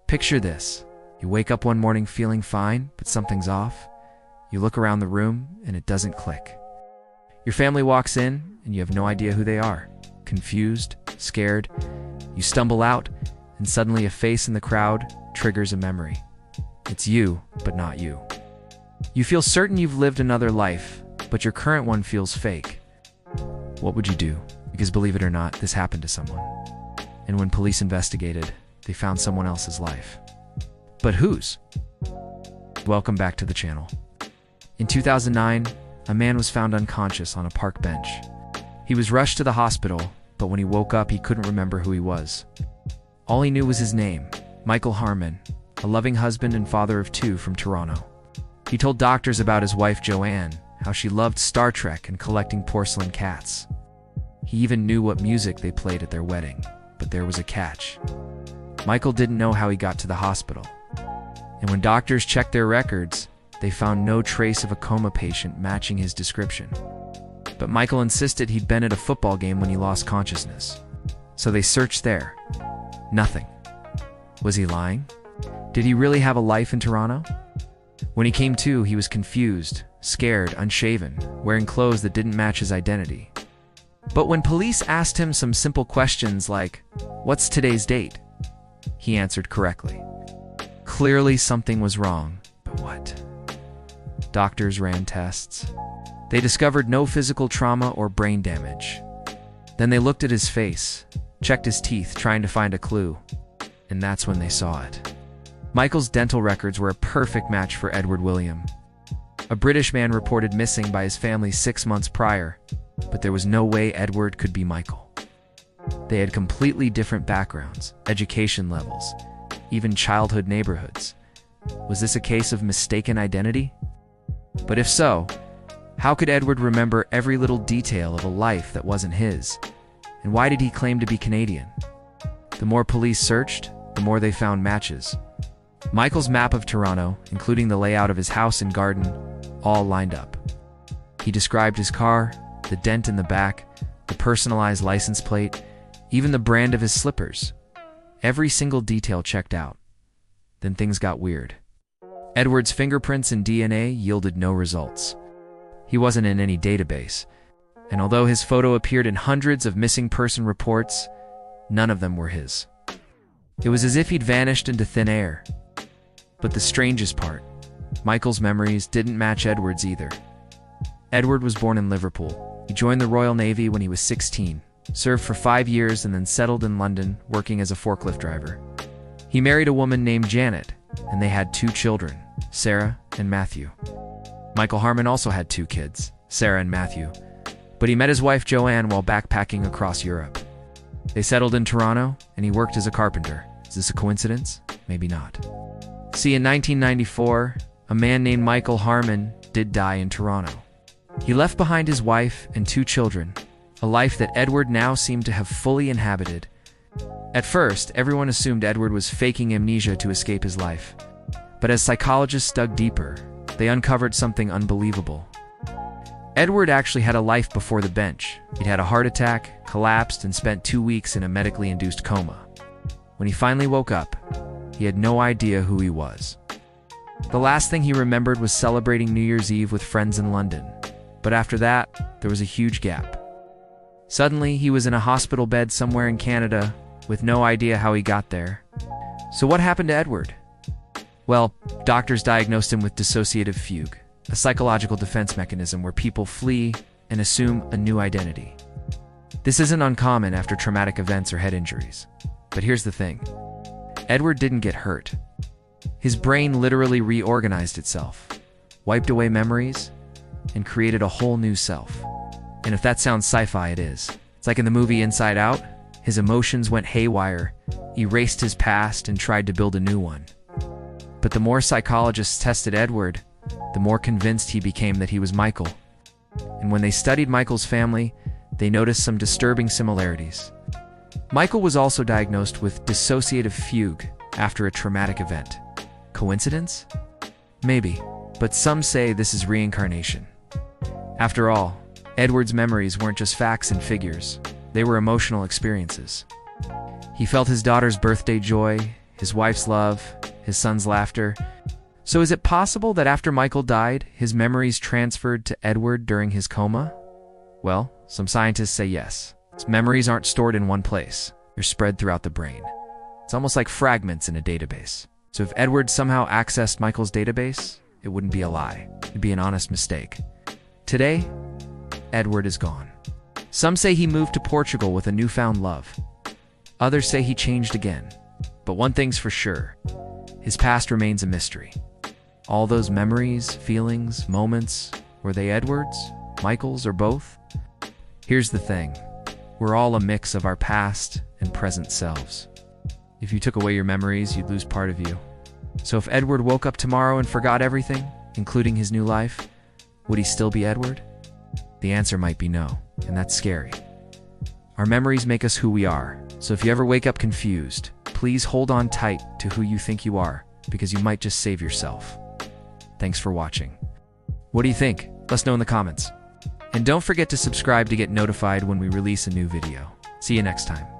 Picture this. You wake up one morning feeling fine, but something's off. You look around the room, and it doesn't click. Your family walks in, and you have no idea who they are. Confused, scared, you stumble out, and suddenly a face in the crowd triggers a memory. It's you, but not you. You feel certain you've lived another life, but your current one feels fake. What would you do? Because believe it or not, this happened to someone. And when police investigated, they found someone else's life. But whose? Welcome back to the channel. In 2009, a man was found unconscious on a park bench. He was rushed to the hospital, but when he woke up, he couldn't remember who he was. All he knew was his name, Michael Harmon, a loving husband and father of 2 from Toronto. He told doctors about his wife Joanne, how she loved Star Trek and collecting porcelain cats. He even knew what music they played at their wedding, but there was a catch. Michael didn't know how he got to the hospital. And when doctors checked their records, they found no trace of a coma patient matching his description. But Michael insisted he'd been at a football game when he lost consciousness. So they searched there. Nothing. Was he lying? Did he really have a life in Toronto? When he came to, he was confused, scared, unshaven, wearing clothes that didn't match his identity. But when police asked him some simple questions like, "What's today's date?" he answered correctly. Clearly something was wrong, but what? Doctors ran tests. They discovered no physical trauma or brain damage. Then they looked at his face, checked his teeth, trying to find a clue. And that's when they saw it. Michael's dental records were a perfect match for Edward William. A British man reported missing by his family 6 months prior, but there was no way Edward could be Michael. They had completely different backgrounds, education levels, even childhood neighborhoods. Was this a case of mistaken identity? But if so, how could Edward remember every little detail of a life that wasn't his? And why did he claim to be Canadian? The more police searched, the more they found matches. Michael's map of Toronto, including the layout of his house and garden, all lined up. He described his car, the dent in the back, the personalized license plate, even the brand of his slippers. Every single detail checked out. Then things got weird. Edward's fingerprints and DNA yielded no results. He wasn't in any database, and although his photo appeared in hundreds of missing person reports, none of them were his. It was as if he'd vanished into thin air. But the strangest part, Michael's memories didn't match Edward's either. Edward was born in Liverpool. He joined the Royal Navy when he was 16, served for 5 years, and then settled in London, working as a forklift driver. He married a woman named Janet, and they had 2 children, Sarah and Matthew. Michael Harmon also had 2 kids, Sarah and Matthew, but he met his wife Joanne while backpacking across Europe. They settled in Toronto, and he worked as a carpenter. Is this a coincidence? Maybe not. See, in 1994, a man named Michael Harmon did die in Toronto. He left behind his wife and 2 children, a life that Edward now seemed to have fully inhabited. At first, everyone assumed Edward was faking amnesia to escape his life. But as psychologists dug deeper, they uncovered something unbelievable. Edward actually had a life before the bench. He'd had a heart attack, collapsed, and spent 2 weeks in a medically induced coma. When he finally woke up, he had no idea who he was. The last thing he remembered was celebrating New Year's Eve with friends in London. But after that, there was a huge gap. Suddenly, he was in a hospital bed somewhere in Canada, with no idea how he got there. So what happened to Edward? Well, doctors diagnosed him with dissociative fugue, a psychological defense mechanism where people flee and assume a new identity. This isn't uncommon after traumatic events or head injuries. But here's the thing. Edward didn't get hurt. His brain literally reorganized itself, wiped away memories, and created a whole new self. And if that sounds sci-fi, it is. It's like in the movie Inside Out. His emotions went haywire, erased his past, and tried to build a new one. But the more psychologists tested Edward, the more convinced he became that he was Michael. And when they studied Michael's family, they noticed some disturbing similarities. Michael was also diagnosed with dissociative fugue after a traumatic event. Coincidence? Maybe, but some say this is reincarnation. After all, Edward's memories weren't just facts and figures. They were emotional experiences. He felt his daughter's birthday joy, his wife's love, his son's laughter. So is it possible that after Michael died, his memories transferred to Edward during his coma? Well, some scientists say yes. His memories aren't stored in one place. They're spread throughout the brain. It's almost like fragments in a database. So if Edward somehow accessed Michael's database, it wouldn't be a lie. It'd be an honest mistake. Today, Edward is gone. Some say he moved to Portugal with a newfound love. Others say he changed again. But one thing's for sure, his past remains a mystery. All those memories, feelings, moments, were they Edward's, Michael's, or both? Here's the thing. We're all a mix of our past and present selves. If you took away your memories, you'd lose part of you. So if Edward woke up tomorrow and forgot everything, including his new life, would he still be Edward? The answer might be no, and that's scary. Our memories make us who we are, so if you ever wake up confused, please hold on tight to who you think you are, because you might just save yourself. Thanks for watching. What do you think? Let us know in the comments. And don't forget to subscribe to get notified when we release a new video. See you next time.